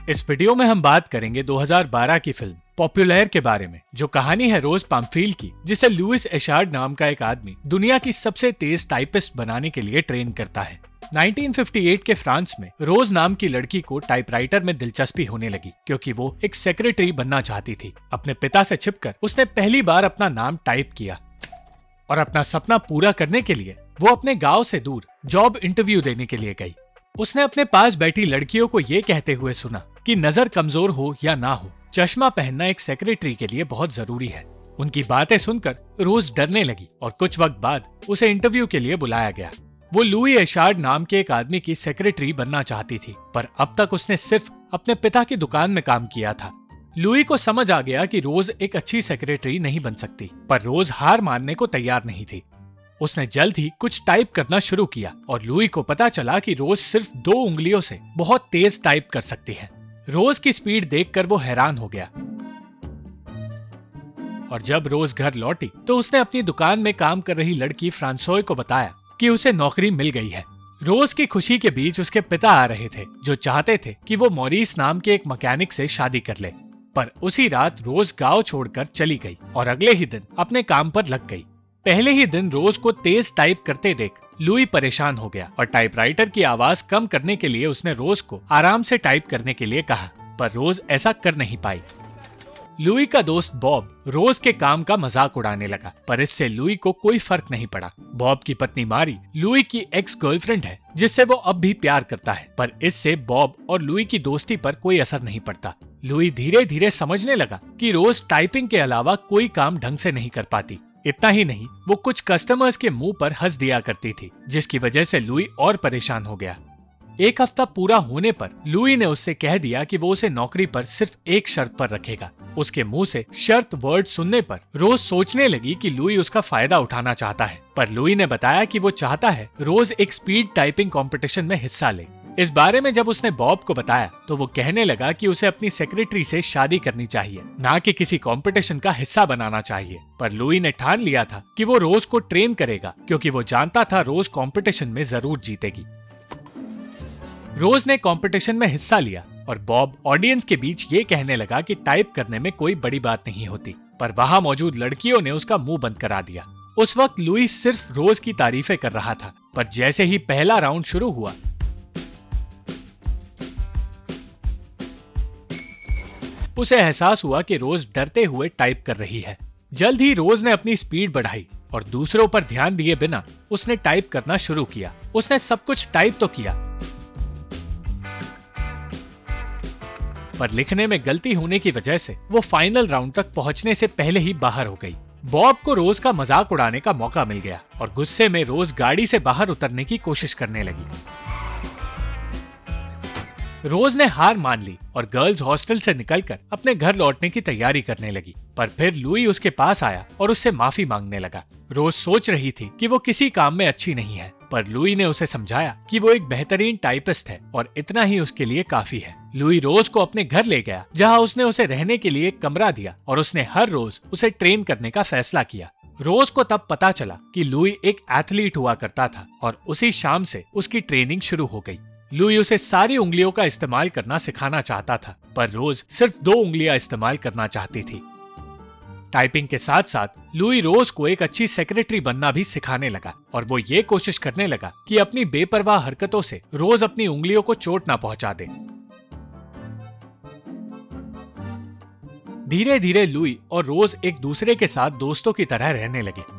इस वीडियो में हम बात करेंगे 2012 की फिल्म पॉपुलर के बारे में, जो कहानी है रोज पामफील्ड की, जिसे लुइस एशार्ड नाम का एक आदमी दुनिया की सबसे तेज टाइपिस्ट बनाने के लिए ट्रेन करता है। 1958 के फ्रांस में रोज नाम की लड़की को टाइपराइटर में दिलचस्पी होने लगी, क्योंकि वो एक सेक्रेटरी बनना चाहती थी। अपने पिता से छिपकर उसने पहली बार अपना नाम टाइप किया और अपना सपना पूरा करने के लिए वो अपने गांव से दूर जॉब इंटरव्यू देने के लिए गई। उसने अपने पास बैठी लड़कियों को ये कहते हुए सुना कि नजर कमजोर हो या ना हो, चश्मा पहनना एक सेक्रेटरी के लिए बहुत जरूरी है। उनकी बातें सुनकर रोज डरने लगी और कुछ वक्त बाद उसे इंटरव्यू के लिए बुलाया गया। वो लुई एशार्ड नाम के एक आदमी की सेक्रेटरी बनना चाहती थी, पर अब तक उसने सिर्फ अपने पिता की दुकान में काम किया था। लुई को समझ आ गया कि रोज एक अच्छी सेक्रेटरी नहीं बन सकती, पर रोज हार मानने को तैयार नहीं थी। उसने जल्द ही कुछ टाइप करना शुरू किया और लुई को पता चला कि रोज सिर्फ 2 उंगलियों से बहुत तेज टाइप कर सकती है। रोज की स्पीड देखकर वो हैरान हो गया और जब रोज घर लौटी तो उसने अपनी दुकान में काम कर रही लड़की फ्रांसोय को बताया कि उसे नौकरी मिल गई है। रोज की खुशी के बीच उसके पिता आ रहे थे, जो चाहते थे कि वो मॉरिस नाम के एक मैकेनिक से शादी कर ले। पर उसी रात रोज गांव छोड़कर चली गई और अगले ही दिन अपने काम पर लग गई। पहले ही दिन रोज को तेज टाइप करते देख लुई परेशान हो गया और टाइपराइटर की आवाज कम करने के लिए उसने रोज को आराम से टाइप करने के लिए कहा, पर रोज ऐसा कर नहीं पाई। लुई का दोस्त बॉब रोज के काम का मजाक उड़ाने लगा, पर इससे लुई को कोई फर्क नहीं पड़ा। बॉब की पत्नी मारी लुई की एक्स गर्लफ्रेंड है, जिससे वो अब भी प्यार करता है, पर इससे बॉब और लुई की दोस्ती पर कोई असर नहीं पड़ता। लुई धीरे धीरे समझने लगा कि रोज टाइपिंग के अलावा कोई काम ढंग से नहीं कर पाती। इतना ही नहीं, वो कुछ कस्टमर्स के मुंह पर हंस दिया करती थी, जिसकी वजह से लुई और परेशान हो गया। एक हफ्ता पूरा होने पर लुई ने उससे कह दिया कि वो उसे नौकरी पर सिर्फ एक शर्त पर रखेगा। उसके मुंह से शर्त वर्ड सुनने पर रोज सोचने लगी कि लुई उसका फायदा उठाना चाहता है, पर लुई ने बताया कि वो चाहता है रोज एक स्पीड टाइपिंग कंपटीशन में हिस्सा ले। इस बारे में जब उसने बॉब को बताया तो वो कहने लगा कि उसे अपनी सेक्रेटरी से शादी करनी चाहिए, ना कि किसी कंपटीशन का हिस्सा बनाना चाहिए। पर लुई ने ठान लिया था कि वो रोज को ट्रेन करेगा, क्योंकि वो जानता था रोज कंपटीशन में जरूर जीतेगी। रोज ने कंपटीशन में हिस्सा लिया और बॉब ऑडियंस के बीच ये कहने लगा कि टाइप करने में कोई बड़ी बात नहीं होती, पर वहां मौजूद लड़कियों ने उसका मुंह बंद करा दिया। उस वक्त लुई सिर्फ रोज की तारीफें कर रहा था, पर जैसे ही पहला राउंड शुरू हुआ उसे एहसास हुआ कि रोज डरते हुए टाइप कर रही है। जल्द ही रोज ने अपनी स्पीड बढ़ाई और दूसरों पर ध्यान दिए बिना उसने टाइप करना शुरू किया। उसने सब कुछ टाइप तो किया, पर लिखने में गलती होने की वजह से वो फाइनल राउंड तक पहुंचने से पहले ही बाहर हो गई। बॉब को रोज का मजाक उड़ाने का मौका मिल गया और गुस्से में रोज गाड़ी से बाहर उतरने की कोशिश करने लगी। रोज ने हार मान ली और गर्ल्स हॉस्टल से निकलकर अपने घर लौटने की तैयारी करने लगी, पर फिर लुई उसके पास आया और उससे माफी मांगने लगा। रोज सोच रही थी कि वो किसी काम में अच्छी नहीं है, पर लुई ने उसे समझाया कि वो एक बेहतरीन टाइपिस्ट है और इतना ही उसके लिए काफी है। लुई रोज को अपने घर ले गया, जहाँ उसने उसे रहने के लिए एक कमरा दिया और उसने हर रोज उसे ट्रेन करने का फैसला किया। रोज को तब पता चला कि लुई एक एथलीट हुआ करता था और उसी शाम से उसकी ट्रेनिंग शुरू हो गई। लुई उसे सारी उंगलियों का इस्तेमाल करना सिखाना चाहता था, पर रोज सिर्फ 2 उंगलियां इस्तेमाल करना चाहती थी। टाइपिंग के साथ साथ लुई रोज को एक अच्छी सेक्रेटरी बनना भी सिखाने लगा और वो ये कोशिश करने लगा कि अपनी बेपरवाह हरकतों से रोज अपनी उंगलियों को चोट ना पहुंचा दे। धीरे धीरे लुई और रोज एक दूसरे के साथ दोस्तों की तरह रहने लगे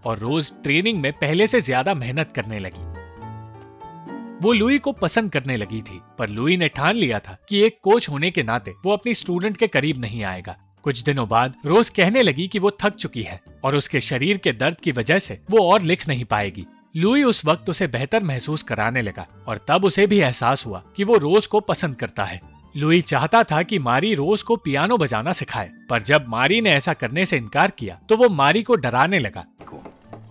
और रोज ट्रेनिंग में पहले से ज्यादा मेहनत करने लगी। वो लुई को पसंद करने लगी थी, पर लुई ने ठान लिया था कि एक कोच होने के नाते वो अपनी स्टूडेंट के करीब नहीं आएगा। कुछ दिनों बाद रोज कहने लगी कि वो थक चुकी है और उसके शरीर के दर्द की वजह से वो और लिख नहीं पाएगी। लुई उस वक्त उसे बेहतर महसूस कराने लगा और तब उसे भी एहसास हुआ कि वो रोज को पसंद करता है। लुई चाहता था कि मारी रोज को पियानो बजाना सिखाए, पर जब मारी ने ऐसा करने से इनकार किया तो वो मारी को डराने लगा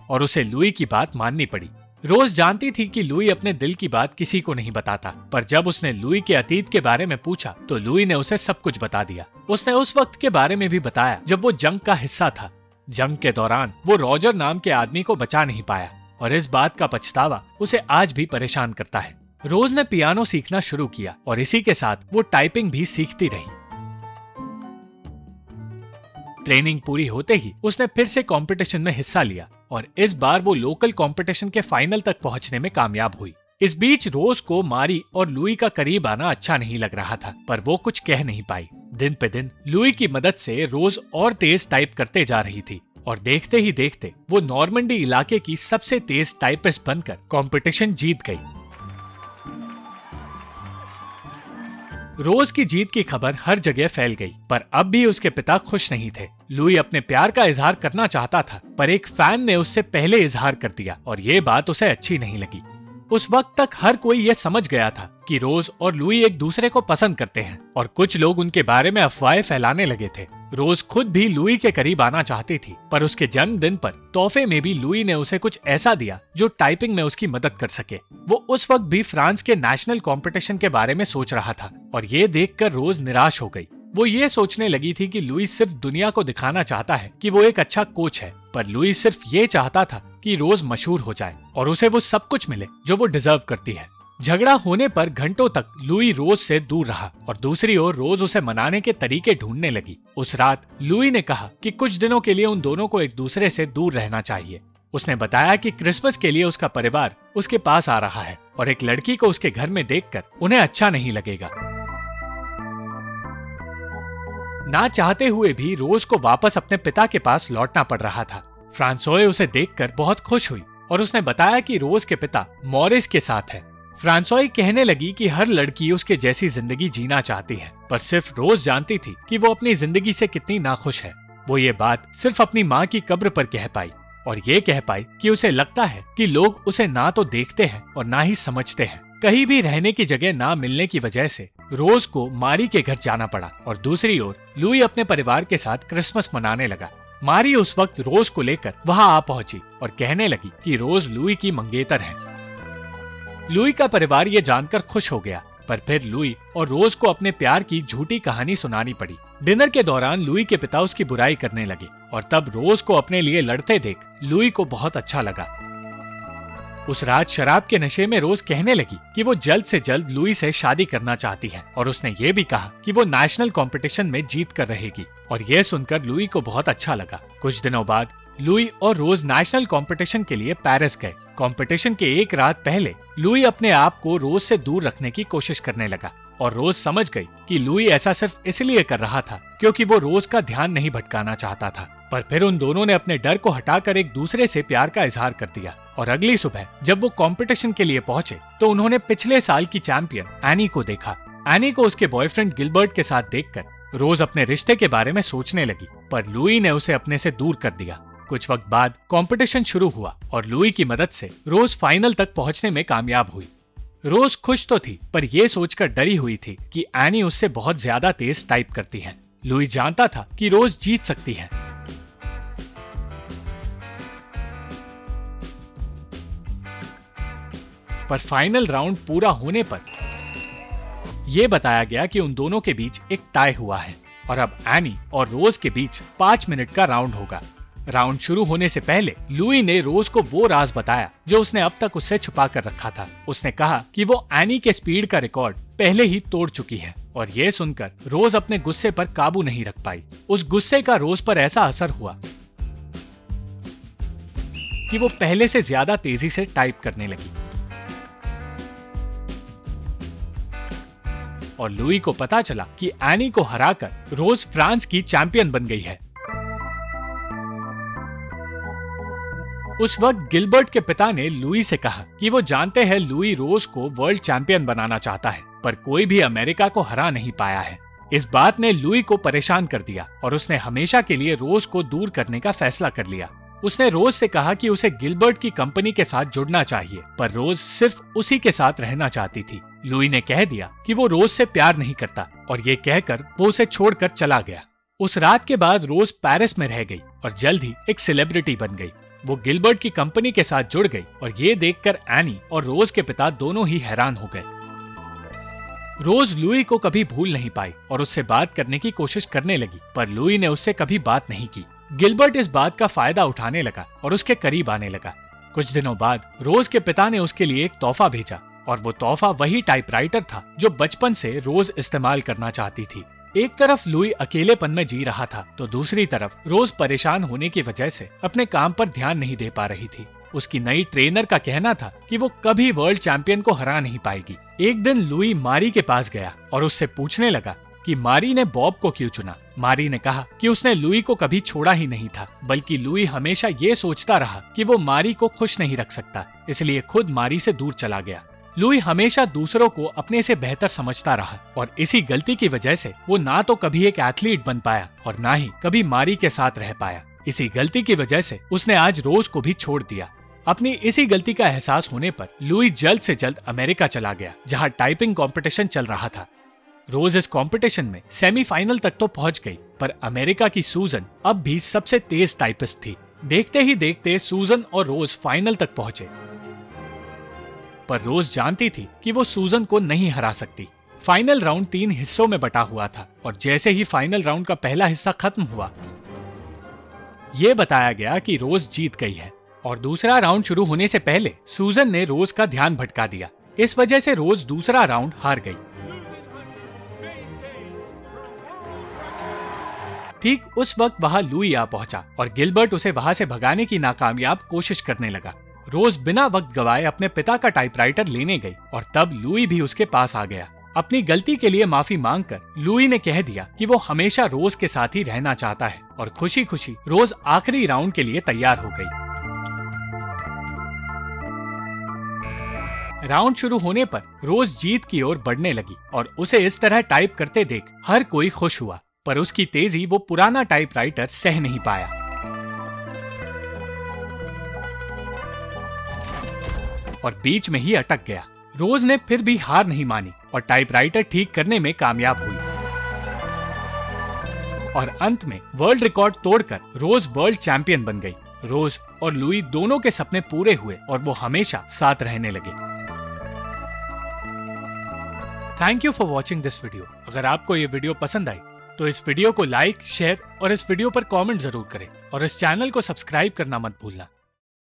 और उसे लुई की बात माननी पड़ी। रोज जानती थी कि लुई अपने दिल की बात किसी को नहीं बताता, पर जब उसने लुई के अतीत के बारे में पूछा तो लुई ने उसे सब कुछ बता दिया। उसने उस वक्त के बारे में भी बताया जब वो जंग का हिस्सा था। जंग के दौरान वो रॉजर नाम के आदमी को बचा नहीं पाया और इस बात का पछतावा उसे आज भी परेशान करता है। रोज ने पियानो सीखना शुरू किया और इसी के साथ वो टाइपिंग भी सीखती रही। ट्रेनिंग पूरी होते ही उसने फिर से कंपटीशन में हिस्सा लिया और इस बार वो लोकल कंपटीशन के फाइनल तक पहुंचने में कामयाब हुई। इस बीच रोज को मारी और लुई का करीब आना अच्छा नहीं लग रहा था, पर वो कुछ कह नहीं पाई। दिन पे दिन लुई की मदद से रोज और तेज टाइप करते जा रही थी और देखते ही देखते वो नॉर्मंडी इलाके की सबसे तेज टाइपिस्ट बनकर कंपटीशन जीत गई। रोज की जीत की खबर हर जगह फैल गई, पर अब भी उसके पिता खुश नहीं थे। लुई अपने प्यार का इजहार करना चाहता था, पर एक फैन ने उससे पहले इजहार कर दिया और ये बात उसे अच्छी नहीं लगी। उस वक्त तक हर कोई ये समझ गया था कि रोज और लुई एक दूसरे को पसंद करते हैं और कुछ लोग उनके बारे में अफवाहें फैलाने लगे थे। रोज खुद भी लुई के करीब आना चाहती थी, पर उसके जन्मदिन पर तोहफे में भी लुई ने उसे कुछ ऐसा दिया जो टाइपिंग में उसकी मदद कर सके। वो उस वक्त भी फ्रांस के नेशनल कंपटीशन के बारे में सोच रहा था और ये देखकर रोज निराश हो गई। वो ये सोचने लगी थी कि लुई सिर्फ दुनिया को दिखाना चाहता है कि वो एक अच्छा कोच है, पर लुई सिर्फ ये चाहता था कि रोज मशहूर हो जाए और उसे वो सब कुछ मिले जो वो डिजर्व करती है। झगड़ा होने पर घंटों तक लुई रोज से दूर रहा और दूसरी ओर रोज उसे मनाने के तरीके ढूंढने लगी। उस रात लुई ने कहा कि कुछ दिनों के लिए उन दोनों को एक दूसरे से दूर रहना चाहिए। उसने बताया कि क्रिसमस के लिए उसका परिवार उसके पास आ रहा है और एक लड़की को उसके घर में देखकर उन्हें अच्छा नहीं लगेगा। ना चाहते हुए भी रोज को वापस अपने पिता के पास लौटना पड़ रहा था। फ्रांसोए उसे देखकर बहुत खुश हुई और उसने बताया कि रोज के पिता मॉरिस के साथ है। फ्रांसोई कहने लगी कि हर लड़की उसके जैसी जिंदगी जीना चाहती है, पर सिर्फ रोज जानती थी कि वो अपनी जिंदगी से कितनी नाखुश है। वो ये बात सिर्फ अपनी माँ की कब्र पर कह पाई और ये कह पाई कि उसे लगता है कि लोग उसे ना तो देखते हैं और ना ही समझते हैं। कहीं भी रहने की जगह ना मिलने की वजह से रोज को मारी के घर जाना पड़ा और दूसरी ओर लुई अपने परिवार के साथ क्रिसमस मनाने लगा। मारी उस वक्त रोज को लेकर वहां आ पहुंची और कहने लगी कि रोज लुई की मंगेतर है। लुई का परिवार ये जानकर खुश हो गया, पर फिर लुई और रोज को अपने प्यार की झूठी कहानी सुनानी पड़ी। डिनर के दौरान लुई के पिता उसकी बुराई करने लगे और तब रोज को अपने लिए लड़ते देख लुई को बहुत अच्छा लगा। उस रात शराब के नशे में रोज कहने लगी कि वो जल्द से जल्द लुई से शादी करना चाहती है और उसने ये भी कहा कि वो नेशनल कंपटीशन में जीत कर रहेगी और ये सुनकर लुई को बहुत अच्छा लगा। कुछ दिनों बाद लुई और रोज नेशनल कंपटीशन के लिए पेरिस गए। कंपटीशन के एक रात पहले लुई अपने आप को रोज से दूर रखने की कोशिश करने लगा और रोज समझ गई कि लुई ऐसा सिर्फ इसलिए कर रहा था क्योंकि वो रोज का ध्यान नहीं भटकाना चाहता था। पर फिर उन दोनों ने अपने डर को हटाकर एक दूसरे से प्यार का इजहार कर दिया और अगली सुबह जब वो कंपटीशन के लिए पहुंचे तो उन्होंने पिछले साल की चैंपियन एनी को देखा। एनी को उसके बॉयफ्रेंड गिलबर्ट के साथ देखकर रोज अपने रिश्ते के बारे में सोचने लगी, पर लुई ने उसे अपने से दूर कर दिया। कुछ वक्त बाद कंपटीशन शुरू हुआ और लुई की मदद से रोज फाइनल तक पहुंचने में कामयाब हुई। रोज खुश तो थी, पर यह सोचकर डरी हुई थी कि एनी उससे बहुत ज्यादा तेज टाइप करती है। लुई जानता था कि रोज जीत सकती है। पर फाइनल राउंड पूरा होने पर यह बताया गया कि उन दोनों के बीच एक टाई हुआ है और अब एनी और रोज के बीच 5 मिनट का राउंड होगा। राउंड शुरू होने से पहले लुई ने रोज को वो राज बताया जो उसने अब तक उससे छुपा कर रखा था। उसने कहा कि वो एनी के स्पीड का रिकॉर्ड पहले ही तोड़ चुकी है और ये सुनकर रोज अपने गुस्से पर काबू नहीं रख पाई। उस गुस्से का रोज पर ऐसा असर हुआ कि वो पहले से ज्यादा तेजी से टाइप करने लगी और लुई को पता चला कि एनी को हराकर रोज फ्रांस की चैंपियन बन गई है। उस वक्त गिलबर्ट के पिता ने लुई से कहा कि वो जानते हैं लुई रोज को वर्ल्ड चैंपियन बनाना चाहता है, पर कोई भी अमेरिका को हरा नहीं पाया है। इस बात ने लुई को परेशान कर दिया और उसने हमेशा के लिए रोज को दूर करने का फैसला कर लिया। उसने रोज से कहा कि उसे गिलबर्ट की कंपनी के साथ जुड़ना चाहिए, पर रोज सिर्फ उसी के साथ रहना चाहती थी। लुई ने कह दिया कि वो रोज से प्यार नहीं करता और ये कहकर वो उसे छोड़कर चला गया। उस रात के बाद रोज पेरिस में रह गई और जल्द ही एक सेलिब्रिटी बन गई। वो गिलबर्ट की कंपनी के साथ जुड़ गई और ये देखकर एनी और रोज के पिता दोनों ही हैरान हो गए। रोज लुई को कभी भूल नहीं पाई और उससे बात करने की कोशिश करने लगी, पर लुई ने उससे कभी बात नहीं की। गिलबर्ट इस बात का फायदा उठाने लगा और उसके करीब आने लगा। कुछ दिनों बाद रोज के पिता ने उसके लिए एक तोहफा भेजा और वो तोहफा वही टाइपराइटर था जो बचपन से रोज इस्तेमाल करना चाहती थी। एक तरफ लुई अकेलेपन में जी रहा था तो दूसरी तरफ रोज परेशान होने की वजह से अपने काम पर ध्यान नहीं दे पा रही थी। उसकी नई ट्रेनर का कहना था कि वो कभी वर्ल्ड चैंपियन को हरा नहीं पाएगी। एक दिन लुई मारी के पास गया और उससे पूछने लगा कि मारी ने बॉब को क्यों चुना। मारी ने कहा कि उसने लुई को कभी छोड़ा ही नहीं था, बल्कि लुई हमेशा ये सोचता रहा कि वो मारी को खुश नहीं रख सकता, इसलिए खुद मारी से दूर चला गया। लुई हमेशा दूसरों को अपने से बेहतर समझता रहा और इसी गलती की वजह से वो ना तो कभी एक एथलीट बन पाया और ना ही कभी मारी के साथ रह पाया। इसी गलती की वजह से उसने आज रोज को भी छोड़ दिया। अपनी इसी गलती का एहसास होने पर लुई जल्द से जल्द अमेरिका चला गया, जहां टाइपिंग कंपटीशन चल रहा था। रोज इस कंपटीशन में सेमीफाइनल तक तो पहुंच गई, पर अमेरिका की सूजन अब भी सबसे तेज टाइपिस्ट थी। देखते ही देखते सूजन और रोज फाइनल तक पहुंचे, पर रोज जानती थी कि वो सूजन को नहीं हरा सकती। फाइनल राउंड 3 हिस्सों में बटा हुआ था और जैसे ही फाइनल राउंड का पहला हिस्सा खत्म हुआ, ये बताया गया कि रोज जीत गई है और दूसरा राउंड शुरू होने से पहले सूजन ने रोज का ध्यान भटका दिया। इस वजह से रोज दूसरा राउंड हार गई। ठीक उस वक्त वहां लुई आ पहुंचा और गिलबर्ट उसे वहां से भगाने की नाकामयाब कोशिश करने लगा। रोज बिना वक्त गवाए अपने पिता का टाइपराइटर लेने गई और तब लुई भी उसके पास आ गया। अपनी गलती के लिए माफी मांगकर लुई ने कह दिया कि वो हमेशा रोज के साथ ही रहना चाहता है और खुशी खुशी रोज आखिरी राउंड के लिए तैयार हो गई। राउंड शुरू होने पर रोज जीत की ओर बढ़ने लगी और उसे इस तरह टाइप करते देख हर कोई खुश हुआ, पर उसकी तेजी वो पुराना टाइपराइटर सह नहीं पाया। और बीच में ही अटक गया। रोज ने फिर भी हार नहीं मानी और टाइपराइटर ठीक करने में कामयाब हुई और अंत में वर्ल्ड रिकॉर्ड तोड़कर रोज वर्ल्ड चैंपियन बन गई। रोज और लुई दोनों के सपने पूरे हुए और वो हमेशा साथ रहने लगे। Thank you for watching this video. अगर आपको ये वीडियो पसंद आई तो इस वीडियो को लाइक, शेयर और इस वीडियो पर कमेंट जरूर करें और इस चैनल को सब्सक्राइब करना मत भूलना।